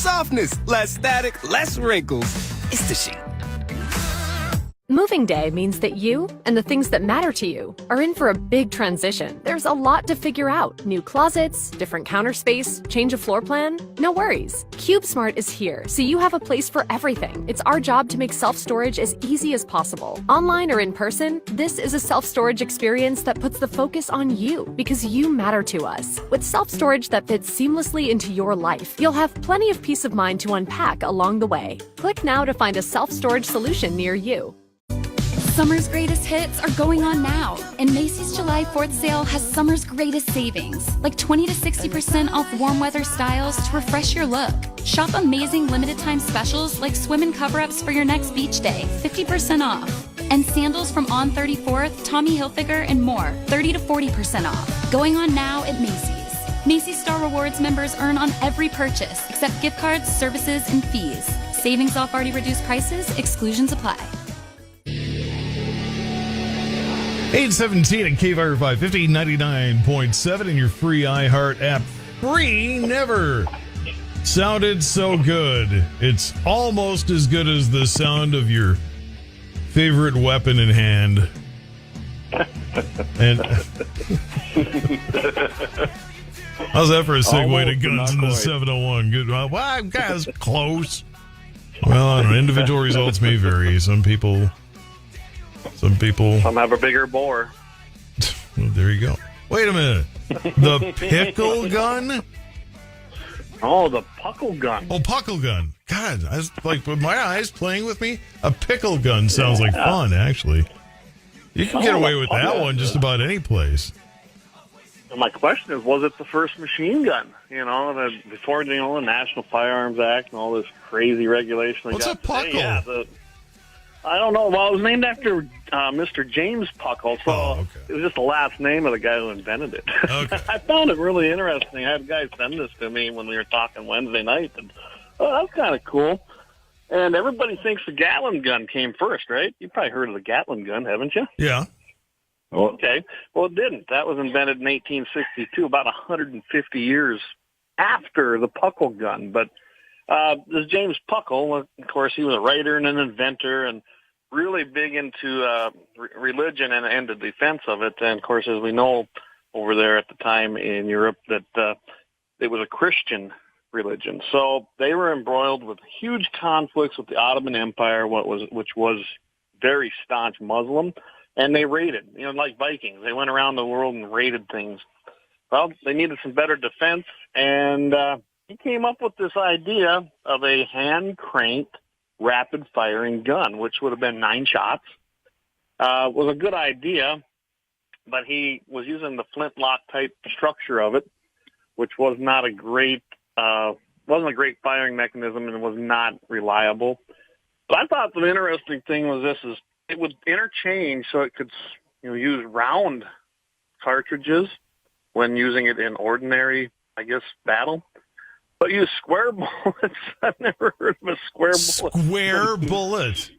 softness, less static, less wrinkles. It's the sheet. Moving day means that you and the things that matter to you are in for a big transition. There's a lot to figure out. New closets, different counter space, change of floor plan. No worries. CubeSmart is here, so you have a place for everything. It's our job to make self-storage as easy as possible. Online or in person, this is a self-storage experience that puts the focus on you because you matter to us. With self-storage that fits seamlessly into your life, you'll have plenty of peace of mind to unpack along the way. Click now to find a self-storage solution near you. Summer's greatest hits are going on now, and Macy's July 4th sale has summer's greatest savings, like 20 to 60% off warm weather styles to refresh your look. Shop amazing limited time specials like swim and cover-ups for your next beach day, 50% off. And sandals from On 34th, Tommy Hilfiger, and more, 30 to 40% off. Going on now at Macy's. Macy's Star Rewards members earn on every purchase, except gift cards, services, and fees. Savings off already reduced prices, exclusions apply. 817 at KFYR 550, 99.7 in your free iHeart app. Free never sounded so good. It's almost as good as the sound of your favorite weapon in hand. And how's that for a segue to guns in the 701? Good. Well, guys, close. Well, I don't know. Individual results may vary. Some people. Some have a bigger bore. Well, there you go. Wait a minute. The pickle gun? Oh, the Puckle gun. Oh, Puckle gun. God, I was like, with my eyes playing with me, a pickle gun sounds like fun, actually. You can get away with that one just about any place. My question is, was it the first machine gun? You know, before the National Firearms Act and all this crazy regulation. What's a Puckle? Yeah, I don't know. Well, it was named after Mr. James Puckle, so it was just the last name of the guy who invented it. Okay. I found it really interesting. I had a guy send this to me when we were talking Wednesday night, and that's kind of cool. And everybody thinks the Gatling gun came first, right? You've probably heard of the Gatling gun, haven't you? Yeah. Okay. Well, it didn't. That was invented in 1862, about 150 years after the Puckle gun. But this James Puckle, of course, he was a writer and an inventor and really big into religion and the defense of it. And, of course, as we know over there at the time in Europe, that it was a Christian religion. So they were embroiled with huge conflicts with the Ottoman Empire, which was very staunch Muslim, and they raided, like Vikings. They went around the world and raided things. Well, they needed some better defense, and he came up with this idea of a hand-cranked, rapid-firing gun, which would have been 9 shots. Was a good idea, but he was using the flintlock-type structure of it, which was not a great, wasn't a great firing mechanism and was not reliable. But I thought the interesting thing was it would interchange so it could, use round cartridges when using it in ordinary, battle. But use square bullets. I've never heard of a square bullet. Square bullet.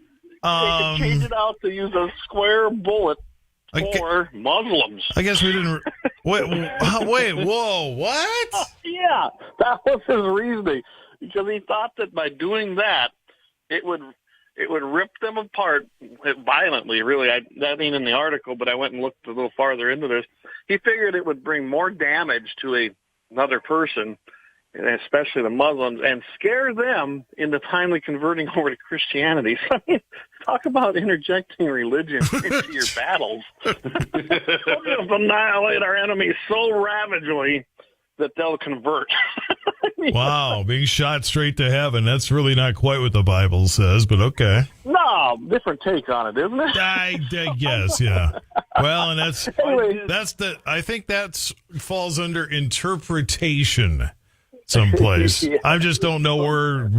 They could change it out to use a square bullet for Muslims. I guess we didn't. Wait, whoa, what? Yeah, that was his reasoning. Because he thought that by doing that, it would rip them apart violently, really. That ain't in the article, but I went and looked a little farther into this. He figured it would bring more damage to another person, and especially the Muslims, and scare them into finally converting over to Christianity. So, talk about interjecting religion into your battles. We're going to annihilate our enemies so ravagely that they'll convert. Wow, being shot straight to heaven. That's really not quite what the Bible says, but okay. No, different take on it, isn't it? I guess, yeah. Well, and I think that falls under interpretation someplace. Yeah. I just don't know where.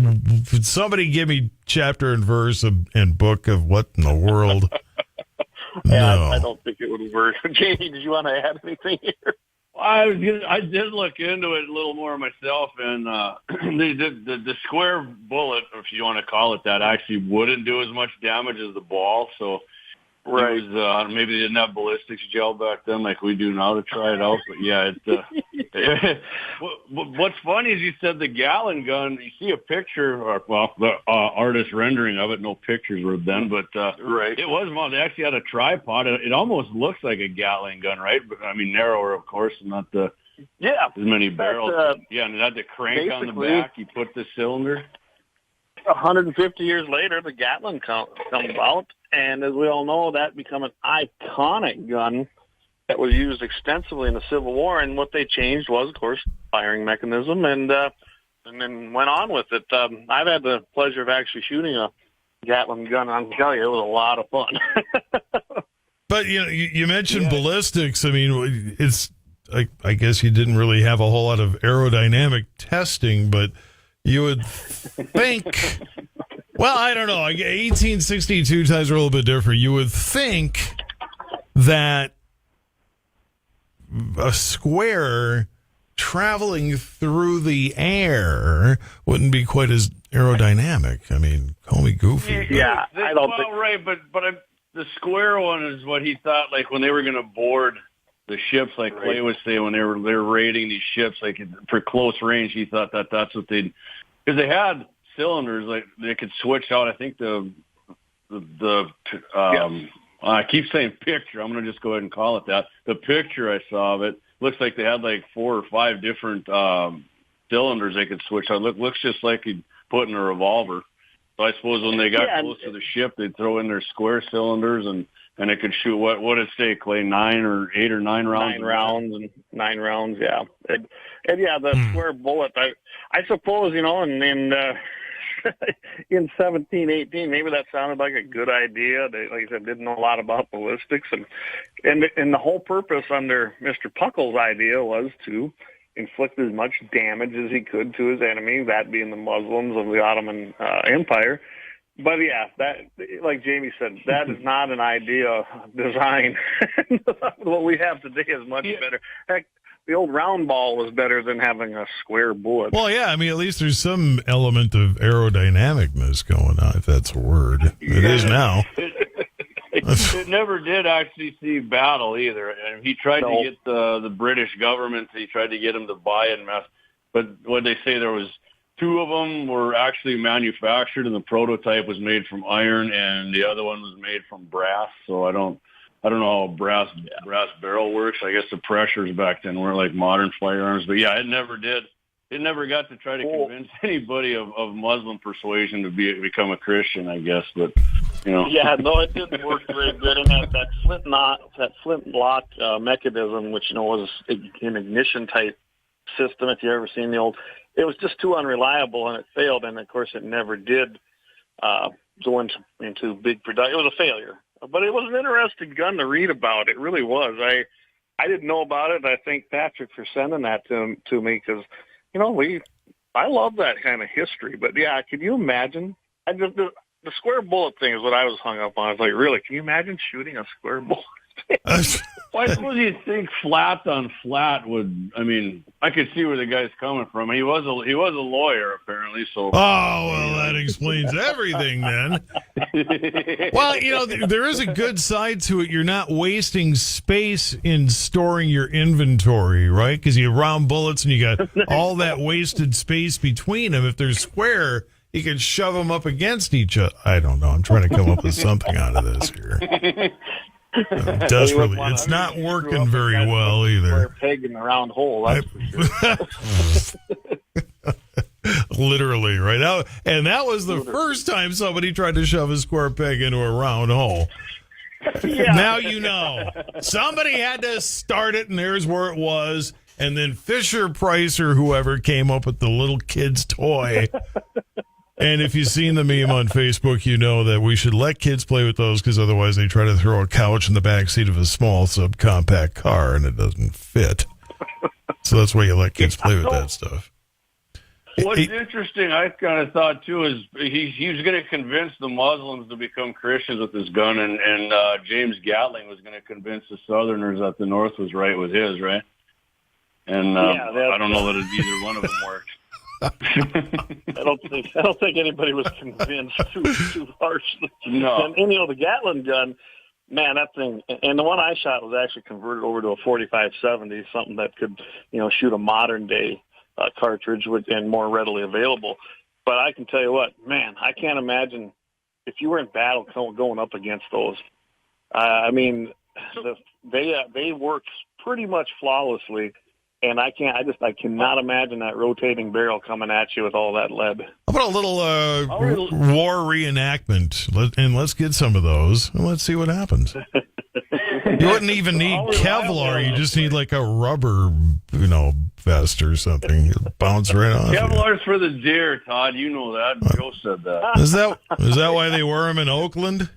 Somebody give me chapter and verse and book of what in the world. No. I don't think it would work. Jamie, did you want to add anything here? I did look into it a little more myself, and the square bullet, if you want to call it that, actually wouldn't do as much damage as the ball. So right. It was, maybe they didn't have ballistics gel back then like we do now to try it out. But yeah, What's funny is you said the Gatling gun. You see a picture, or the artist rendering of it. No pictures were then, but Right. it was. They actually had a tripod. It almost looks like a Gatling gun, right? But I mean, narrower, of course, and not as many barrels. And it had the crank on the back. You put the cylinder. 150 years later, the Gatling comes out, and as we all know, that became an iconic gun that was used extensively in the Civil War. And what they changed was, of course, firing mechanism, and then went on with it. I've had the pleasure of actually shooting a Gatling gun. I can tell you, it was a lot of fun. But you mentioned ballistics. I mean, it's I guess you didn't really have a whole lot of aerodynamic testing, but you would think, well, I don't know. 1862 times are a little bit different. You would think that a square traveling through the air wouldn't be quite as aerodynamic. I mean, call me goofy. Yeah, I don't think. Right, but the square one is what he thought. Like when they were going to board the ships, like Clay was saying, when they were raiding these ships, like for close range, he thought that's what they'd, because they had cylinders, like they could switch out. I think I keep saying picture. I'm going to just go ahead and call it that. The picture I saw of it looks like they had like 4 or 5 different cylinders they could switch out. Looks just like you'd put in a revolver. So I suppose when they got close to the ship, they'd throw in their square cylinders and it could shoot, what did it say, Clay, 9 or 8 or 9 rounds? 9 rounds, yeah. And the square bullet, I suppose, in 1718, maybe that sounded like a good idea. They, like I said, didn't know a lot about ballistics. And the whole purpose under Mr. Puckle's idea was to inflict as much damage as he could to his enemy, that being the Muslims of the Ottoman Empire. But yeah, that, like Jamie said, that is not an idea design. What we have today is much better. Heck, the old round ball was better than having a square bullet. Well, yeah, I mean, at least there's some element of aerodynamicness going on, if that's a word. It is now. It never did actually see battle either. And he tried to get the British government, he tried to get them to buy it. But what they say, there was 2 of them were actually manufactured, and the prototype was made from iron, and the other one was made from brass. So I don't know how brass barrel works. I guess the pressures back then weren't like modern firearms. But yeah, it never did. It never got to try to convince anybody of Muslim persuasion to become a Christian, I guess. But Yeah, no, it didn't work very good. And that flintlock mechanism, which was an ignition type system, if you ever seen the old, it was just too unreliable, and it failed. And of course, it never did go into big production. It was a failure. But it was an interesting gun to read about. It really was. I didn't know about it. I thank Patrick for sending that to me because, I love that kind of history. But yeah, can you imagine? The square bullet thing is what I was hung up on. I was like, really? Can you imagine shooting a square bullet? Well, I suppose you'd think flat on flat would. I mean, I could see where the guy's coming from. He was a lawyer apparently. So. Oh well, that explains everything then. Well, there is a good side to it. You're not wasting space in storing your inventory, right? Because you round bullets and you got all that wasted space between them. If they're square, you can shove them up against each other. I don't know. I'm trying to come up with something out of this here. Desperately. It's not working very well either. Peg in the round hole. Literally, right now. And that was the first time somebody tried to shove a square peg into a round hole. Yeah. Now you know. Somebody had to start it, and there's where it was. And then Fisher Price or whoever came up with the little kid's toy. And if you've seen the meme on Facebook, you know that we should let kids play with those because otherwise they try to throw a couch in the backseat of a small subcompact car and it doesn't fit. So that's why you let kids play with that stuff. What's interesting, I kind of thought, too, is he was going to convince the Muslims to become Christians with this gun, and James Gatling was going to convince the Southerners that the North was right with his, right? And I don't know that either one of them worked. I don't think anybody was convinced too harshly. No. And the Gatling gun, man, that thing, and the one I shot was actually converted over to a 45-70, something that could, shoot a modern day cartridge and more readily available. But I can tell you what, man, I can't imagine if you were in battle going up against those. I mean, they work pretty much flawlessly. And I cannot imagine that rotating barrel coming at you with all that lead. How about a little war reenactment? Let's get some of those, and let's see what happens. You wouldn't even need Kevlar. You just need like a rubber, vest or something. You bounce right off. Kevlar's for the deer, Todd. You know that. Joe said that. Is that why they wear them in Oakland?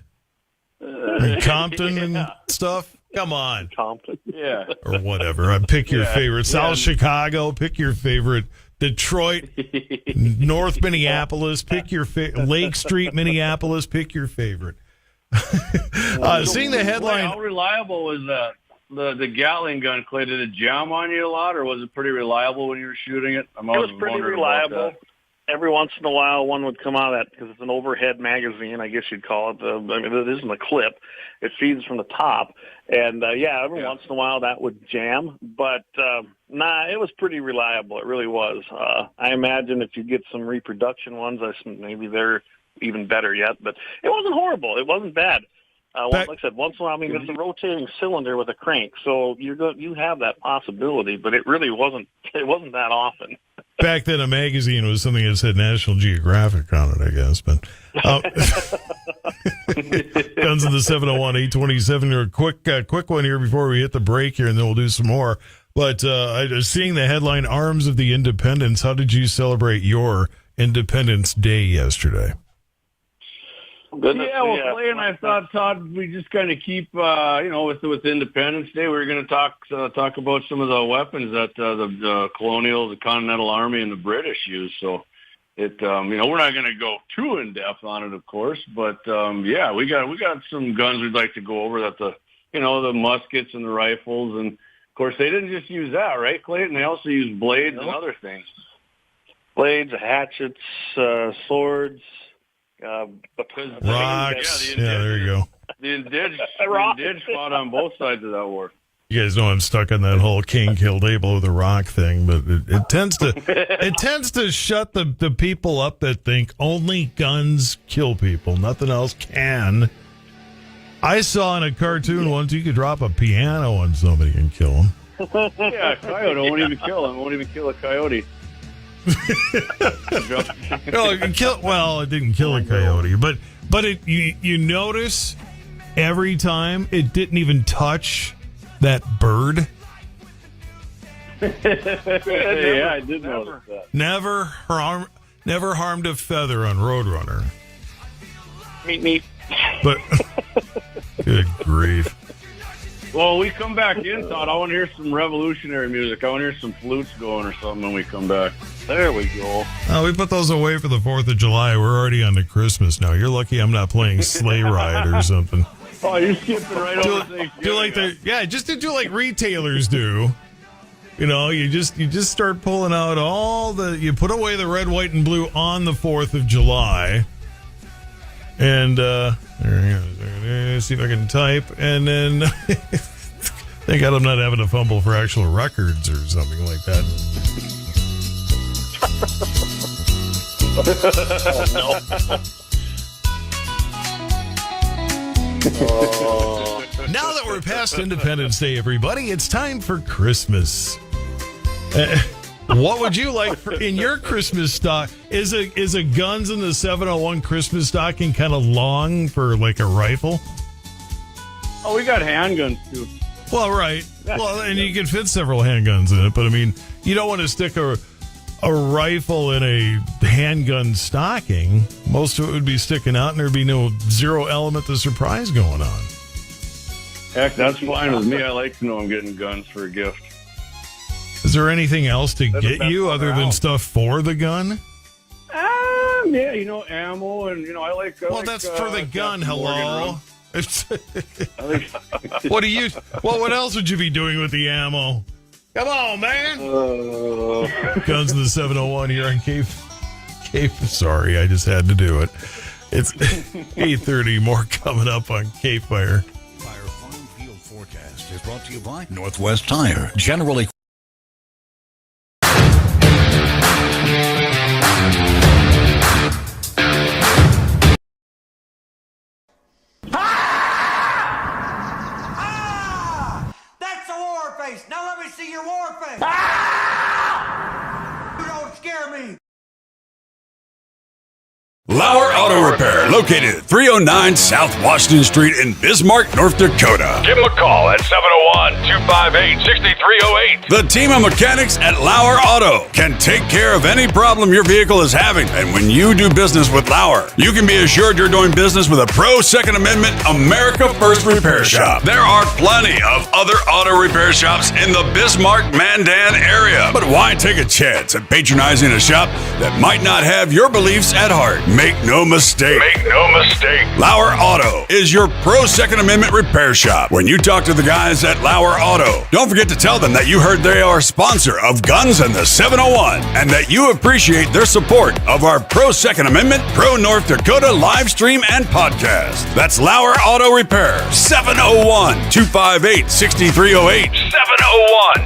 And Compton and stuff? Come on. Compton. Yeah. Or whatever. Pick your favorite. South Chicago, pick your favorite. Detroit, North Minneapolis, pick your favorite. Lake Street, Minneapolis, pick your favorite. Seeing the headline. How reliable was that? The Gatling gun, Clay, did it jam on you a lot, or was it pretty reliable when you were shooting it? It was pretty reliable. Every once in a while, one would come out of that because it's an overhead magazine, I guess you'd call it. It isn't a clip. It feeds from the top. And, every once in a while that would jam. But, it was pretty reliable. It really was. I imagine if you get some reproduction ones, maybe they're even better yet. But it wasn't horrible. It wasn't bad. Like I said, once in a while, it's a rotating cylinder with a crank. So you have that possibility, but it really wasn't that often. Back then, a magazine was something that said National Geographic on it, I guess. But Guns of the 701, 827. A quick one here before we hit the break here, and then we'll do some more. But seeing the headline, Arms of the Independents, how did you celebrate your Independence Day yesterday? Goodness, Clay and I thought, Todd, we just kind of keep, with Independence Day, we were going to talk about some of the weapons that the Colonial, the Continental Army, and the British used. So we're not going to go too in depth on it, of course, but we got some guns we'd like to go over that the muskets and the rifles, and of course they didn't just use that, right, Clayton? They also used blades and other things. Blades, hatchets, swords. Rocks. There you go. The Indige fought on both sides of that war. You guys know I'm stuck on that whole King killed Abel with a rock thing, but it tends to shut the people up that think only guns kill people, nothing else can. I saw in a cartoon once you could drop a piano on somebody and kill them. Yeah, a coyote won't even kill him. Won't even kill a coyote. It didn't kill a coyote, but you notice every time it didn't even touch that bird. Yeah, I did notice that. Never harmed a feather on Roadrunner. Meep. But good grief. Well, we come back in, Todd. I want to hear some revolutionary music. I want to hear some flutes going or something when we come back. There we go. We put those away for the 4th of July. We're already on to Christmas now. You're lucky I'm not playing Sleigh Ride or something. Oh, you're skipping right over things. Just to do like retailers do. You just start pulling out you put away the red, white, and blue on the 4th of July. And see if I can type, and then thank God I'm not having to fumble for actual records or something like that. Now that we're past Independence Day, everybody, it's time for Christmas. What would you like in your Christmas stock? Is a Guns in the 701 Christmas stocking kind of long for like a rifle? Oh, we got handguns too. Well, right. Well, and you can fit several handguns in it, but I mean, you don't want to stick a rifle in a handgun stocking. Most of it would be sticking out, and there'd be zero element of surprise going on. Heck, that's fine with me. I like to know I'm getting guns for a gift. Is there anything else to get you other than stuff for the gun? Ammo, and I like. That's for the gun. Hello. What else would you be doing with the ammo? Come on, man. Guns in the 701 here on Cape. Sorry, I just had to do it. It's 8:30. More coming up on KFYR. forecast is brought to you by Northwest Tire. Generally. That's a war face. Now let me see your war face. You don't scare me. Lauer Auto Repair, located at 309 South Washington Street in Bismarck, North Dakota. Give them a call at 701-258-6308. The team of mechanics at Lauer Auto can take care of any problem your vehicle is having. And when you do business with Lauer, you can be assured you're doing business with a pro Second Amendment America First repair shop. There are plenty of other auto repair shops in the Bismarck-Mandan area. But why take a chance at patronizing a shop that might not have your beliefs at heart? Make no mistake. Make no mistake. Lauer Auto is your pro Second Amendment repair shop. When you talk to the guys at Lauer Auto, don't forget to tell them that you heard they are a sponsor of Guns and the 701 and that you appreciate their support of our pro Second Amendment, pro North Dakota live stream and podcast. That's Lauer Auto Repair, 701-258-6308.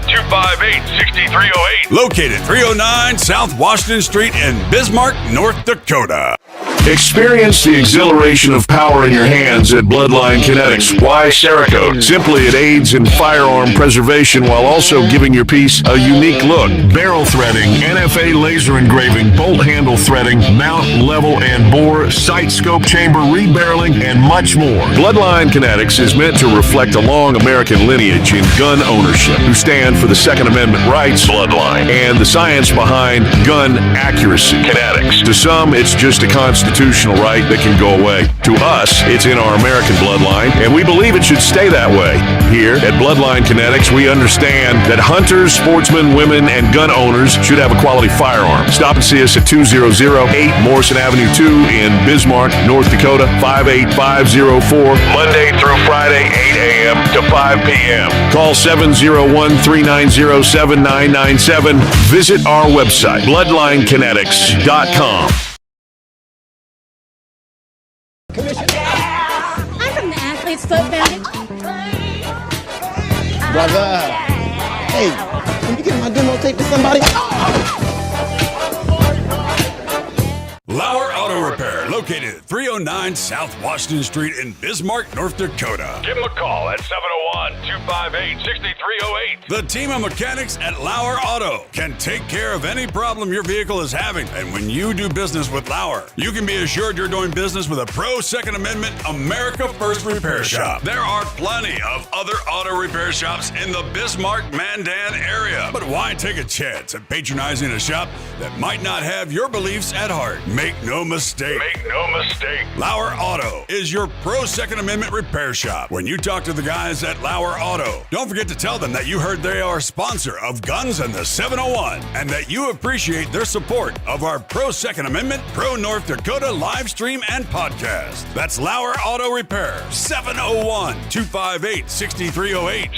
701-258-6308. Located 309 South Washington Street in Bismarck, North Dakota. Experience the exhilaration of power in your hands at Bloodline Kinetics. Why Cerakote? Simply, it aids in firearm preservation while also giving your piece a unique look. Barrel threading, NFA laser engraving, bolt handle threading, mount, level, and bore, sight scope chamber rebarreling, and much more. Bloodline Kinetics is meant to reflect a long American lineage in gun ownership, who stand for the Second Amendment rights, Bloodline, and the science behind gun accuracy, Kinetics. To some, it's just a constitutional right that can go away. To us, it's in our American bloodline, and we believe it should stay that way. Here at Bloodline Kinetics, we understand that hunters, sportsmen, women, and gun owners should have a quality firearm. Stop and see us at 2008 Morrison Avenue 2 in Bismarck, North Dakota, 58504, Monday through Friday, 8 a.m. to 5 p.m. Call 701-390-7997. Visit our website, bloodlinekinetics.com. I'm from the Athlete's Foot Foundation. Brother, hey, can you get my demo tape to somebody? Lauer Auto Repair, located at 309 South Washington Street in Bismarck, North Dakota. Give them a call at 701-258-6308. The team of mechanics at Lauer Auto can take care of any problem your vehicle is having. And when you do business with Lauer, you can be assured you're doing business with a pro Second Amendment America First repair shop. There are plenty of other auto repair shops in the Bismarck-Mandan area. But why take a chance at patronizing a shop that might not have your beliefs at heart? Make no mistake. Make no mistake. Lauer Auto is your pro Second Amendment repair shop. When you talk to the guys at Lauer Auto, don't forget to tell them that you heard they are a sponsor of Guns and the 701 and that you appreciate their support of our pro Second Amendment, pro North Dakota live stream and podcast. That's Lauer Auto Repair, 701-258-6308.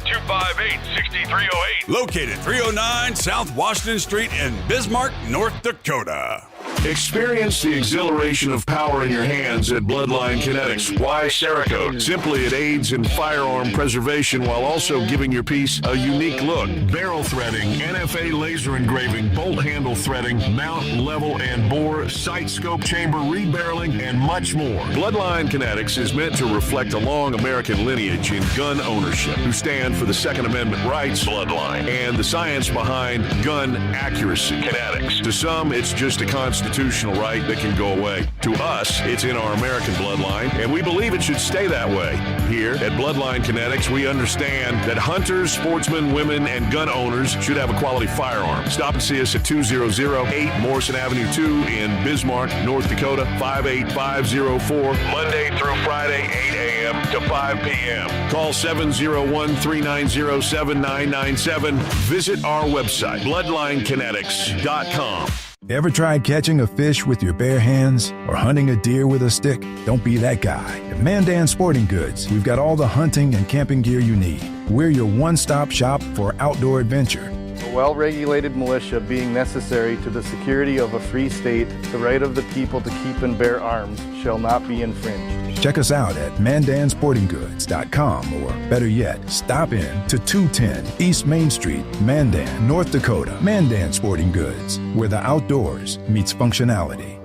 701-258-6308. Located 309 South Washington Street in Bismarck, North Dakota. Experience the exhilaration of power in your hands at Bloodline Kinetics. Why Cerakote? Simply, it aids in firearm preservation while also giving your piece a unique look. Barrel threading, NFA laser engraving, bolt handle threading, mount, level, and bore, sight scope chamber rebarreling, and much more. Bloodline Kinetics is meant to reflect a long American lineage in gun ownership, who stand for the Second Amendment rights, Bloodline, and the science behind gun accuracy, Kinetics. To some, it's just a constitutional right that can go away. To us, it's in our American bloodline, and we believe it should stay that way. Here at Bloodline Kinetics, we understand that hunters, sportsmen, women, and gun owners should have a quality firearm. Stop and see us at 2008 Morrison Avenue 2 in Bismarck, North Dakota, 58504, Monday through Friday, 8 a.m. to 5 p.m. Call 701-390-7997. Visit our website, bloodlinekinetics.com. Ever tried catching a fish with your bare hands or hunting a deer with a stick? Don't be that guy. At Mandan Sporting Goods, we've got all the hunting and camping gear you need. We're your one-stop shop for outdoor adventure. A well-regulated militia being necessary to the security of a free state, the right of the people to keep and bear arms shall not be infringed. Check us out at mandansportinggoods.com, or better yet, stop in to 210 East Main Street, Mandan, North Dakota. Mandan Sporting Goods, where the outdoors meets functionality.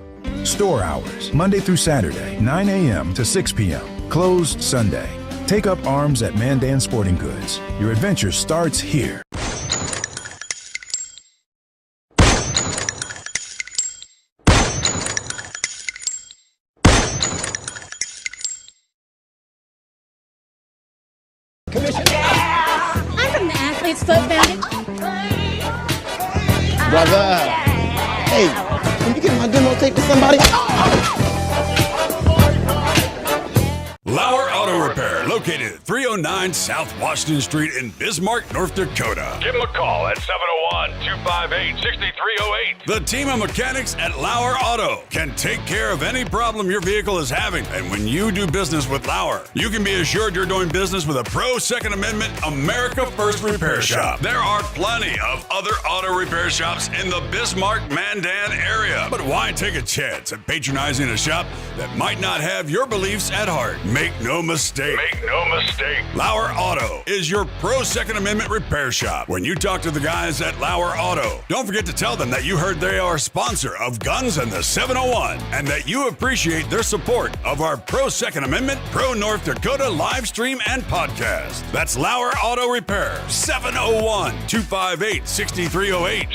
Store hours, Monday through Saturday, 9 a.m. to 6 p.m. Closed Sunday. Take up arms at Mandan Sporting Goods. Your adventure starts here. I'm from the Athlete's Foot Foundation. Brother. Hey, can you get my demo tape to somebody? Lauer Auto Repair, located at 309 South Washington Street in Bismarck, North Dakota. Give them a call at 701-258-6308. The team of mechanics at Lauer Auto can take care of any problem your vehicle is having. And when you do business with Lauer, you can be assured you're doing business with a pro Second Amendment America First repair shop. There are plenty of other auto repair shops in the Bismarck-Mandan area. But why take a chance at patronizing a shop that might not have your beliefs at heart? Make no mistake. Make no mistake. Lauer Auto is your pro Second Amendment repair shop. When you talk to the guys at Lauer Auto, don't forget to tell them that you heard they are a sponsor of Guns and the 701 and that you appreciate their support of our pro Second Amendment, pro North Dakota live stream and podcast. That's Lauer Auto Repair, 701-258-6308.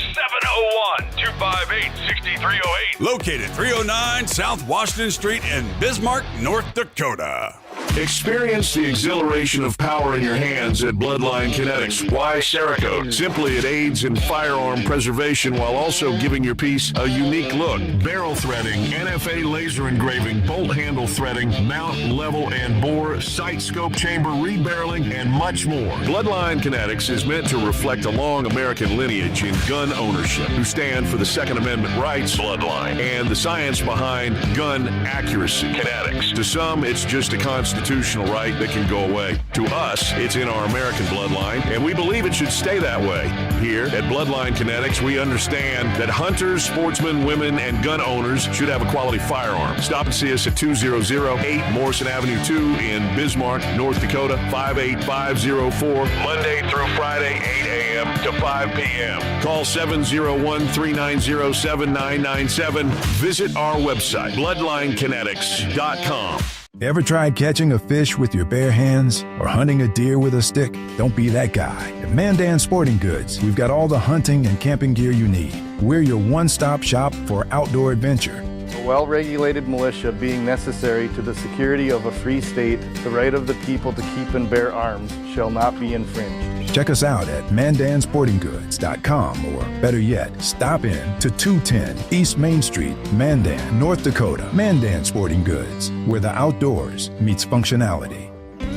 701-258-6308. Located 309 South Washington Street in Bismarck, North Dakota. Experience the exhilaration of power in your hands at Bloodline Kinetics. Why Cerakote? Simply, it aids in firearm preservation while also giving your piece a unique look. Barrel threading, NFA laser engraving, bolt handle threading, mount, level, and bore, sight scope chamber, rebarreling, and much more. Bloodline Kinetics is meant to reflect a long American lineage in gun ownership, who stand for the Second Amendment rights, Bloodline, and the science behind gun accuracy. Kinetics. To some, it's just a constitutional right that can go away. To us, it's in our American bloodline, and we believe it should stay that way. Here at Bloodline Kinetics, we understand that hunters, sportsmen, women, and gun owners should have a quality firearm. Stop and see us at 2008 Morrison Avenue 2 in Bismarck, North Dakota, 58504, Monday through Friday, 8 a.m. to 5 p.m. Call 701-390-7997. Visit our website, bloodlinekinetics.com. Ever tried catching a fish with your bare hands or hunting a deer with a stick? Don't be that guy. At Mandan Sporting Goods, we've got all the hunting and camping gear you need. We're your one-stop shop for outdoor adventure. A well-regulated militia being necessary to the security of a free state, the right of the people to keep and bear arms shall not be infringed. Check us out at mandansportinggoods.com, or better yet, stop in to 210 East Main Street, Mandan, North Dakota. Mandan Sporting Goods, where the outdoors meets functionality.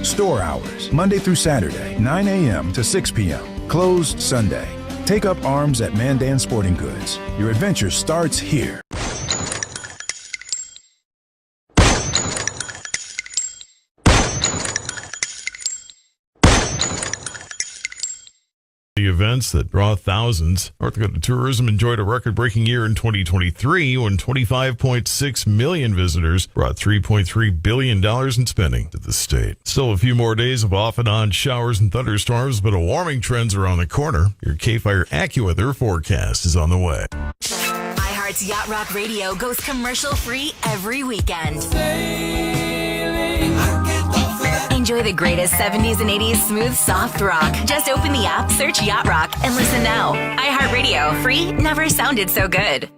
Store hours, Monday through Saturday, 9 a.m. to 6 p.m. Closed Sunday. Take up arms at Mandan Sporting Goods. Your adventure starts here. The events that draw thousands. North Dakota tourism enjoyed a record-breaking year in 2023 when 25.6 million visitors brought $3.3 billion in spending to the state. Still a few more days of off and on showers and thunderstorms, but a warming trend's around the corner. Your KFYR AccuWeather forecast is on the way. iHeart's Yacht Rock Radio goes commercial-free every weekend. Enjoy the greatest 70s and 80s smooth, soft rock. Just open the app, search Yacht Rock, and listen now. iHeartRadio, free, never sounded so good.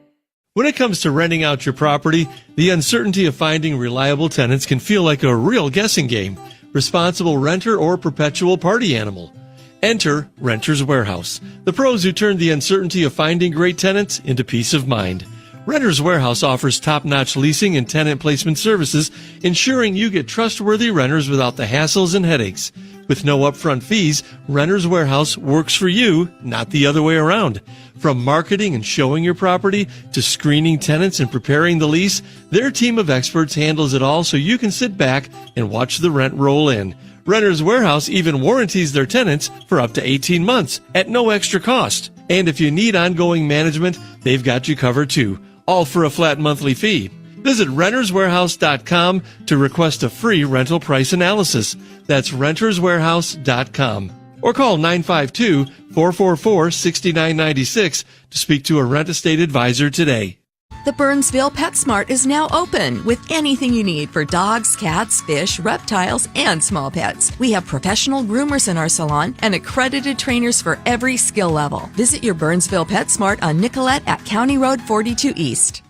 When it comes to renting out your property, the uncertainty of finding reliable tenants can feel like a real guessing game. Responsible renter or perpetual party animal. Enter Renters Warehouse, the pros who turn the uncertainty of finding great tenants into peace of mind. Renters Warehouse offers top-notch leasing and tenant placement services, ensuring you get trustworthy renters without the hassles and headaches. With no upfront fees, Renters Warehouse works for you, not the other way around. From marketing and showing your property to screening tenants and preparing the lease, their team of experts handles it all so you can sit back and watch the rent roll in. Renters Warehouse even warranties their tenants for up to 18 months at no extra cost. And if you need ongoing management, they've got you covered too, all for a flat monthly fee. Visit renterswarehouse.com to request a free rental price analysis. That's renterswarehouse.com. Or call 952-444-6996 to speak to a rent estate advisor today. The Burnsville PetSmart is now open with anything you need for dogs, cats, fish, reptiles, and small pets. We have professional groomers in our salon and accredited trainers for every skill level. Visit your Burnsville PetSmart on Nicollet at County Road 42 East.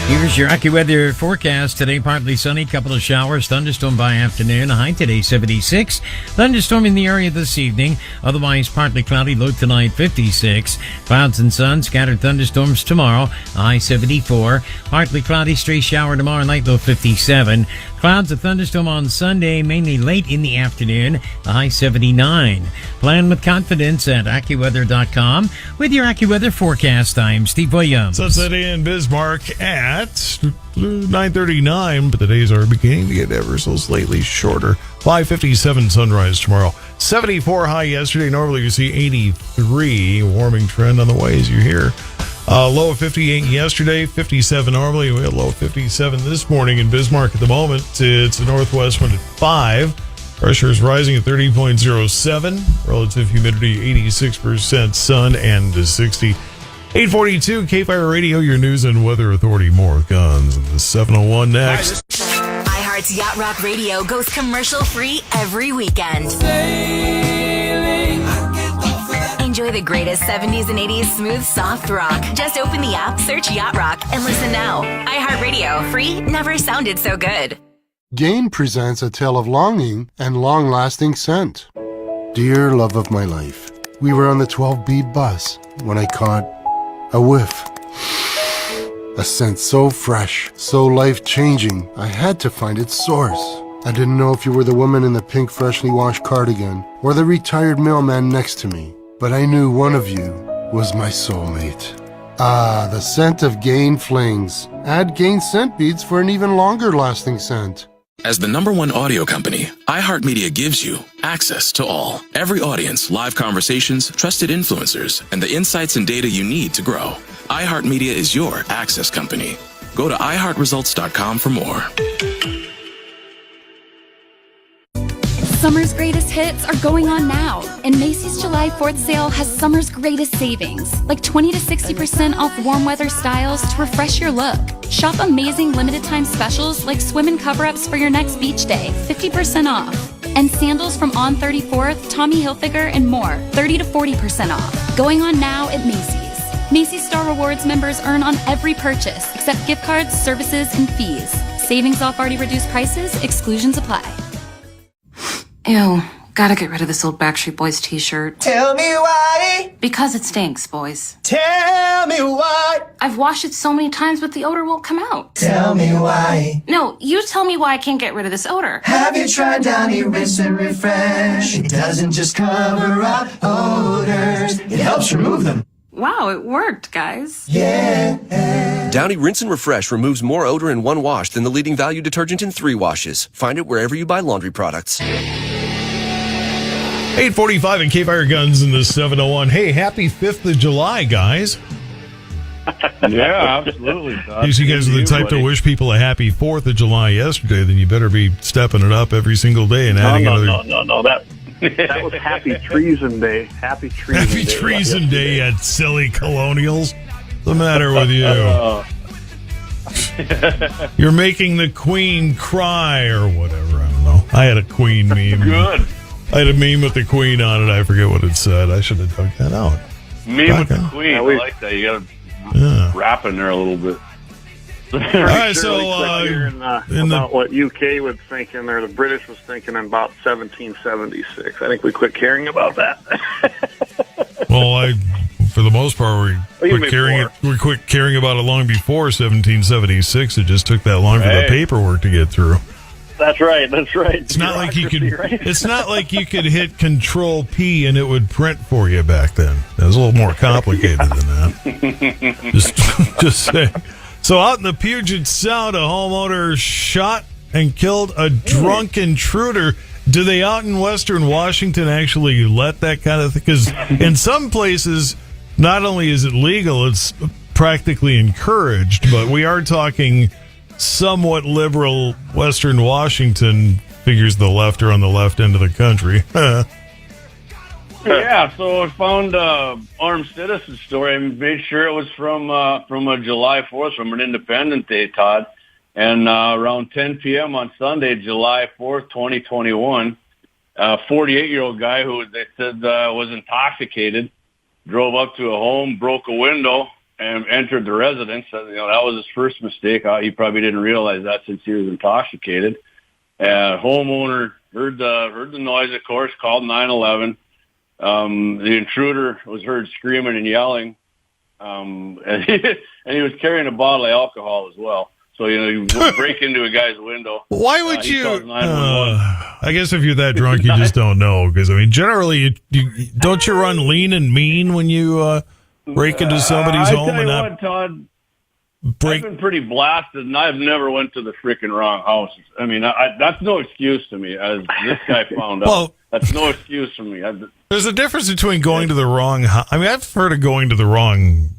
Here's your AccuWeather forecast. Today, partly sunny, couple of showers, thunderstorm by afternoon. High today, 76. Thunderstorm in the area this evening. Otherwise, partly cloudy, low tonight, 56. Clouds and sun, scattered thunderstorms tomorrow. High 74. Partly cloudy, stray shower tomorrow night, low 57. Clouds, a thunderstorm on Sunday, mainly late in the afternoon. High 79. Plan with confidence at AccuWeather.com. With your AccuWeather forecast, I'm Steve Williams. Sunset in Bismarck at 9:39, but the days are beginning to get ever so slightly shorter. 5:57 sunrise tomorrow. 74 high yesterday. Normally you see 83. Warming trend on the way, as you hear. Low of 58 yesterday, 57 normally. We had low of 57 this morning in Bismarck at the moment. It's a northwest wind at 5. Pressure is rising at 30.07. Relative humidity 86%. Sun and 60. 842 KFYR Radio, your news and weather authority. More with guns and the 701 next. iHeart's Yacht Rock Radio goes commercial free every weekend. Enjoy the greatest 70s and 80s smooth, soft rock. Just open the app, search Yacht Rock, and listen now. iHeartRadio, free, never sounded so good. Gain presents a tale of longing and long-lasting scent. Dear love of my life, we were on the 12B bus when I caught a whiff. A scent so fresh, so life-changing, I had to find its source. I didn't know if you were the woman in the pink freshly washed cardigan or the retired mailman next to me, but I knew one of you was my soulmate. Ah, the scent of Gain Flings. Add Gain scent beads for an even longer lasting scent. As the #1 audio company, iHeartMedia gives you access to all. Every audience, live conversations, trusted influencers, and the insights and data you need to grow. iHeartMedia is your access company. Go to iHeartResults.com for more. Summer's greatest hits are going on now, and Macy's July 4th sale has summer's greatest savings, like 20 to 60% off warm weather styles to refresh your look. Shop amazing limited time specials like swim and cover-ups for your next beach day, 50% off. And sandals from On 34th, Tommy Hilfiger, and more, 30 to 40% off. Going on now at Macy's. Macy's Star Rewards members earn on every purchase, except gift cards, services, and fees. Savings off already reduced prices, exclusions apply. Ew, gotta get rid of this old Backstreet Boys t-shirt. Tell me why. Because it stinks, boys. Tell me why. I've washed it so many times, but the odor won't come out. Tell me why. No, you tell me why I can't get rid of this odor. Have you tried Downy Rinse and Refresh? It doesn't just cover up odors, it helps remove them. Wow, it worked, guys. Yeah. Downy Rinse and Refresh removes more odor in one wash than the leading value detergent in 3 washes. Find it wherever you buy laundry products. 845 and KFYR Guns in the 701. Hey, happy 5th of July, guys. Yeah, absolutely. If you guys are the type to wish people a happy 4th of July yesterday, then you better be stepping it up every single day and adding another. No. That was Happy Treason Day. Happy Treason Day. Happy Treason Day, you silly colonials. What's the matter with you? You're making the Queen cry or whatever. I don't know. I had a Queen meme. Good. I had a meme with the Queen on it. I forget what it said. I should have dug that out. Meme with the Queen. I like that. You got to rap in there a little bit. All right, so about what UK was thinking or the British was thinking in about 1776. I think we quit caring about that. Well, for the most part, we quit caring about it long before 1776. It just took that long for the paperwork to get through. That's right. It's not like you could. It's not like you could hit Control P and it would print for you back then. It was a little more complicated than that. Just saying. So out in the Puget Sound, a homeowner shot and killed a drunk intruder. Do they out in Western Washington actually let that kind of thing? Because in some places, not only is it legal, it's practically encouraged, but we are talking somewhat liberal Western Washington. Figures the left are on the left end of the country. Yeah, so I found armed citizen story. I made sure it was from a July 4th, from an Independence Day, Todd. And around 10 p.m. on Sunday, July 4th, 2021, a 48-year-old guy who they said was intoxicated drove up to a home, broke a window, and entered the residence. That was his first mistake. He probably didn't realize that since he was intoxicated. Homeowner heard the noise, of course, called 911. The intruder was heard screaming and yelling, and he was carrying a bottle of alcohol as well. So, you break into a guy's window. Why would you? I guess if you're that drunk, you just don't know. Because, generally, don't you run lean and mean when you break into somebody's home? I tell you what, Todd, I've been pretty blasted, and I've never went to the freaking wrong house. I mean, that's no excuse to me, as this guy found out. That's no excuse for me. There's a difference between going to the wrong house. I mean, I've heard of going to the wrong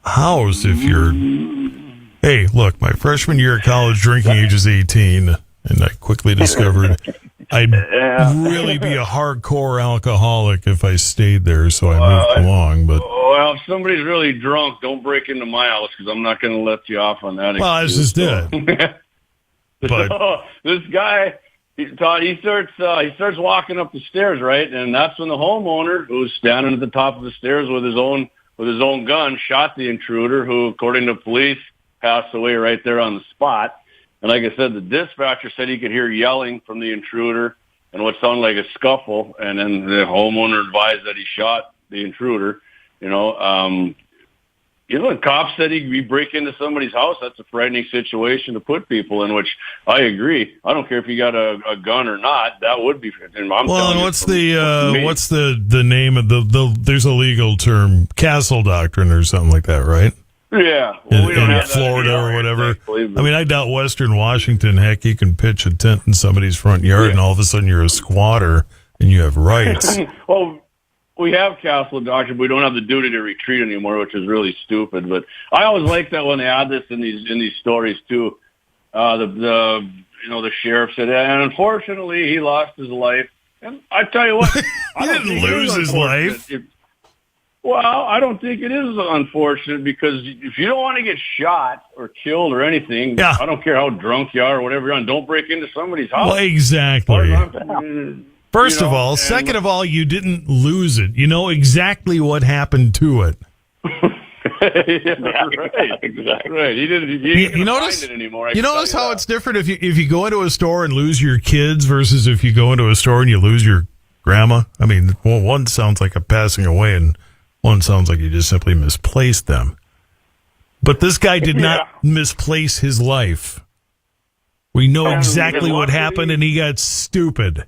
house if you're... Hey, look, my freshman year of college, drinking age is 18, and I quickly discovered I'd really be a hardcore alcoholic if I stayed there, so I moved along. But well, if somebody's really drunk, don't break into my house, because I'm not going to let you off on that. Well, I just did. But so, this guy, he starts walking up the stairs, right? And that's when the homeowner, who's standing at the top of the stairs with his own gun, shot the intruder, who, according to police, passed away right there on the spot. And like I said, the dispatcher said he could hear yelling from the intruder and what sounded like a scuffle. And then the homeowner advised that he shot the intruder. The cops said he'd break into somebody's house. That's a frightening situation to put people in, which I agree. I don't care if you got a gun or not. That would be. And what's the name of the? There's a legal term, castle doctrine or something like that, right? Yeah, well, in Florida or whatever. I mean, I doubt Western Washington. Heck, you can pitch a tent in somebody's front yard, and all of a sudden you're a squatter and you have rights. Well, we have castle doctrine, but we don't have the duty to retreat anymore, which is really stupid. But I always like that when they add this in these stories too. The sheriff said, and unfortunately he lost his life. And I tell you what, he didn't lose his life. Well, I don't think it is unfortunate, because if you don't want to get shot or killed or anything, I don't care how drunk you are or whatever you're on, don't break into somebody's house. Well, exactly. First of all. Second of all, you didn't lose it. You know exactly what happened to it. Right, exactly. Right. He didn't find it anymore. You notice how it's different if you go into a store and lose your kids versus if you go into a store and you lose your grandma? I mean, one sounds like a passing away, and one sounds like you just simply misplaced them. But this guy did not misplace his life. We know exactly what happened, and he got stupid.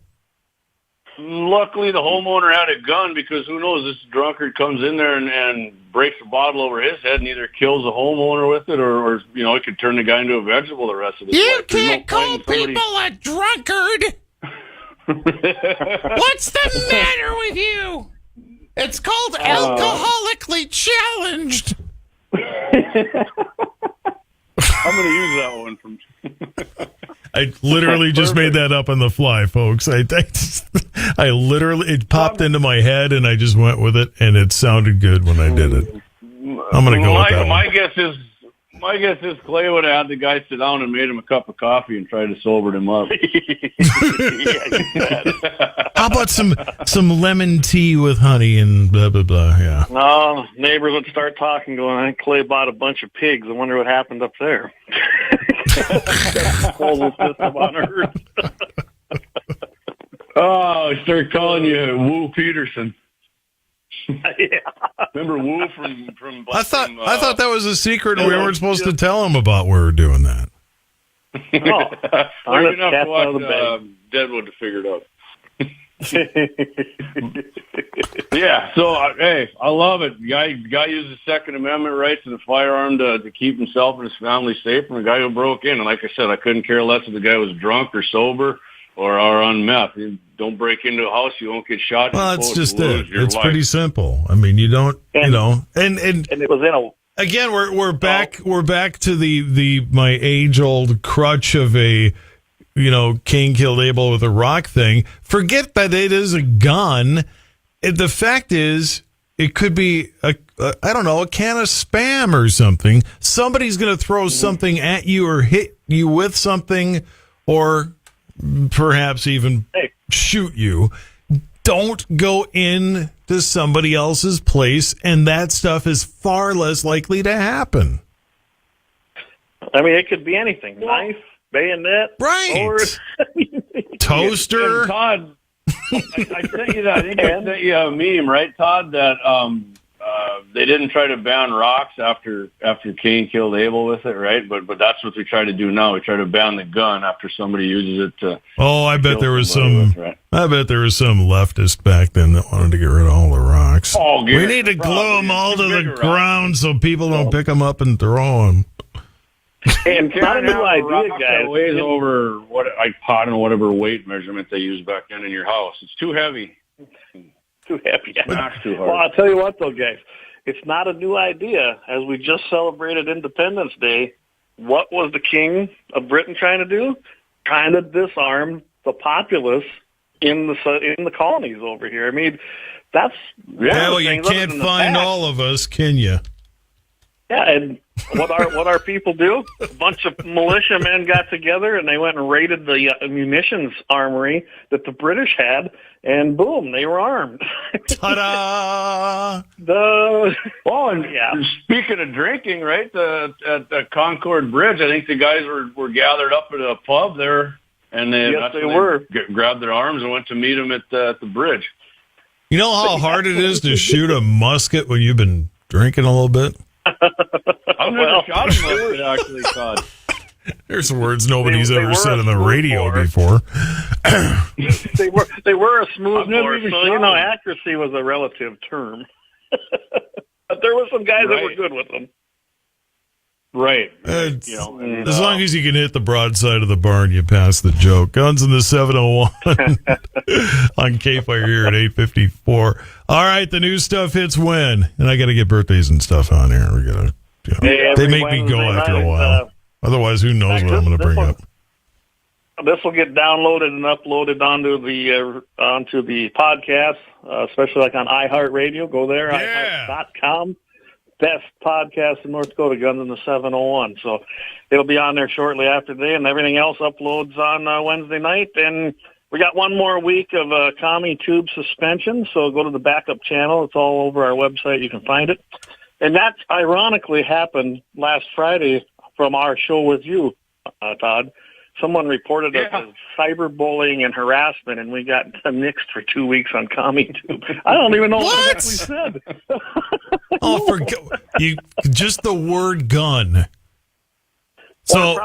Luckily, the homeowner had a gun, because who knows, this drunkard comes in there and breaks a bottle over his head and either kills the homeowner with it or it could turn the guy into a vegetable the rest of his life. You can't call people a drunkard! What's the matter with you? It's called alcoholically challenged. I'm going to use that one from. I literally just made that up on the fly, folks. I literally, it popped into my head and I just went with it, and it sounded good when I did it. I'm going to go with that. My guess is Clay would have had the guy sit down and made him a cup of coffee and tried to sober him up. How about some lemon tea with honey and blah, blah, blah, yeah. No, neighbors would start talking, going, I think Clay bought a bunch of pigs. I wonder what happened up there. Disposal system on Earth. Oh, I started calling you Woo Peterson. Yeah. Remember Woo from I thought that was a secret and we weren't supposed to tell him about we were doing that. Well, you're going to have to watch Deadwood to figure it out. Yeah, so hey, I love it. Guy uses the Second Amendment rights to the firearm to keep himself and his family safe from a guy who broke in. And like I said, I couldn't care less if the guy was drunk or sober or on meth. You don't break into a house, you won't get shot. Well, that's just it. It's pretty simple. I mean, you don't, and it was again, we're back to the my age old crutch of a Cain killed Abel with a rock thing. Forget that it is a gun. The fact is, it could be a can of Spam or something. Somebody's going to throw something at you or hit you with something, or perhaps even shoot you. Don't go in to somebody else's place, and that stuff is far less likely to happen. I mean, it could be anything. Knife, bayonet. Right. Or toaster. And Todd, I sent you that. I think I sent you a meme, right, Todd? That they didn't try to ban rocks after Cain killed Abel with it, right? But that's what we try to do now. We try to ban the gun after somebody uses it to. Oh, I bet there was some. Right? I bet there was some leftist back then that wanted to get rid of all the rocks. Oh, we need to glue them all to the ground so people don't pick them up and throw them. And it's not a new idea, guys. It weighs over I don't know, whatever weight measurement they used back then in your house. It's too heavy. Too heavy. Smash too hard. Well, I'll tell you what, though, guys. It's not a new idea. As we just celebrated Independence Day, what was the King of Britain trying to do? Trying to disarm the populace in the colonies over here. I mean, that's well, you can't find all of us, can you? Yeah, and what our people do? A bunch of militiamen got together and they went and raided the munitions armory that the British had, and boom, they were armed. Ta-da! And speaking of drinking, right, at the Concord Bridge, I think the guys were gathered up at a pub there, and they grabbed their arms and went to meet them at the bridge. You know how hard it is to shoot a musket when you've been drinking a little bit? I've never shot a musket, actually, Todd. There's words nobody's ever said on the radio before. they were a smooth bore, so accuracy was a relative term. But there were some guys that were good with them. Right. As long as you can hit the broadside of the barn, you pass the joke. Guns in the 701 on KFYR here at 8:54. All right, the new stuff hits when? And I got to get birthdays and stuff on here. We got to. They make me go after a while. Otherwise, who knows what I'm going to bring up? This will get downloaded and uploaded onto the podcast, especially like on iHeartRadio. Go there, iHeart.com. Best podcast in North Dakota, Guns in the 701. So it'll be on there shortly after today, and everything else uploads on Wednesday night. And we got one more week of CommieTube suspension, so go to the backup channel. It's all over our website. You can find it. And that ironically happened last Friday from our show with you, Todd. Someone reported us as cyberbullying and harassment, and we got nixed for 2 weeks on CommieTube. I don't even know what we said. Just the word gun. So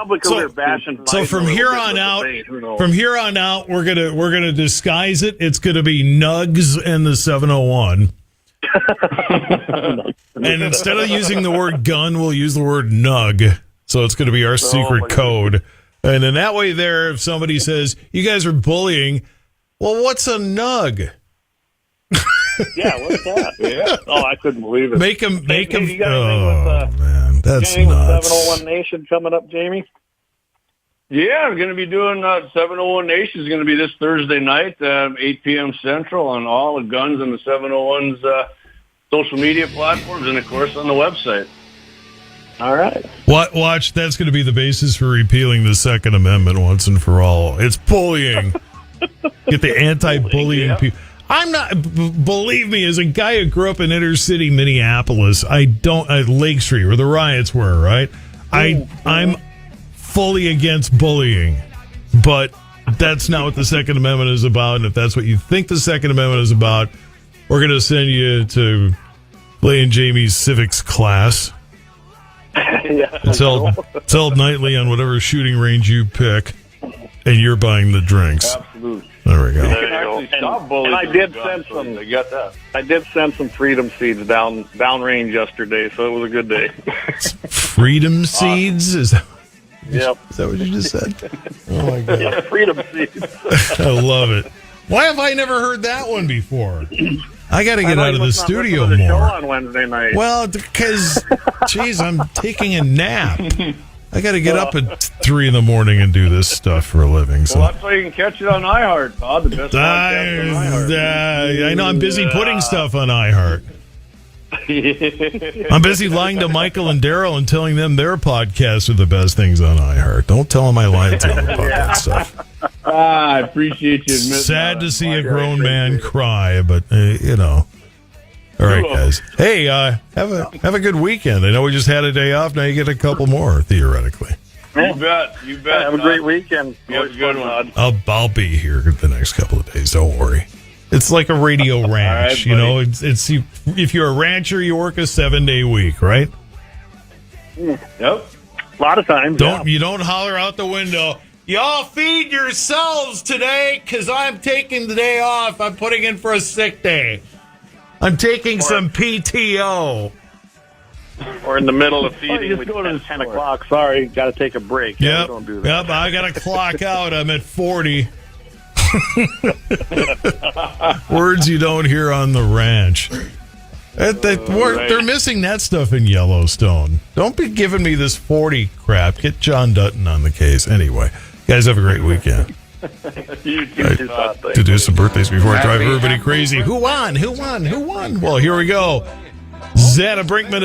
from here on out, we're gonna disguise it. It's gonna be Nugs and the 701. And instead of using the word gun, we'll use the word nug. So it's gonna be our secret code. And in that way, if somebody says you guys are bullying, well, what's a nug? Yeah, what's that? Yeah. Oh, I couldn't believe it. Make them. You got man, that's nuts. 701 Nation coming up, Jamie. Yeah, I'm going to be doing 701 Nation is going to be this Thursday night, 8 p.m. Central, on all the Guns and the 701's social media platforms, and of course on the website. All right. Watch. That's going to be the basis for repealing the Second Amendment once and for all. It's bullying. Get the anti-bullying people. I'm not. Believe me, as a guy who grew up in inner city Minneapolis, Lake Street, where the riots were, right? I'm fully against bullying, but that's not what the Second Amendment is about. And if that's what you think the Second Amendment is about, we're going to send you to Lay and Jamie's civics class. It's held nightly on whatever shooting range you pick, and you're buying the drinks. Absolutely. There we go. And I did send some. I got that. I did send some freedom seeds down range yesterday, so it was a good day. Freedom seeds? Is that what you just said? Oh my god! Yeah, freedom seeds. I love it. Why have I never heard that one before? I got to get out of the studio the show more. on Wednesday night. Well, because, geez, I'm taking a nap. I got to get up at 3 in the morning and do this stuff for a living. So. Well, that's why you can catch it on iHeart, Todd. The best podcast on iHeart. I know I'm busy putting stuff on iHeart. I'm busy lying to Michael and Daryl and telling them their podcasts are the best things on iHeart. Don't tell them I lied to them about that stuff. I appreciate you admitting Sad that. to see a grown man cry, but you know. All right, guys. Hey, have a good weekend. I know we just had a day off. Now you get a couple more theoretically. You bet. You bet. Have a great weekend. You have a good one. I'll be here the next couple of days. Don't worry. It's like a radio ranch, right, you know. It's if you're a rancher, you work a 7-day week, right? Yep. A lot of times. You don't holler out the window. Y'all feed yourselves today because I'm taking the day off. I'm putting in for a sick day. I'm taking some PTO. Or in the middle of feeding, we go to 10 o'clock. Sorry, got to take a break. Yep. Don't do that. Yep. I got to clock out. I'm at 40. Words you don't hear on the ranch. They're missing that stuff in Yellowstone. Don't be giving me this 40 crap. Get John Dutton on the case. Anyway, guys, have a great weekend. You too, To do some birthdays before I drive everybody crazy. Who won? Well, here we go. Zana Brinkman.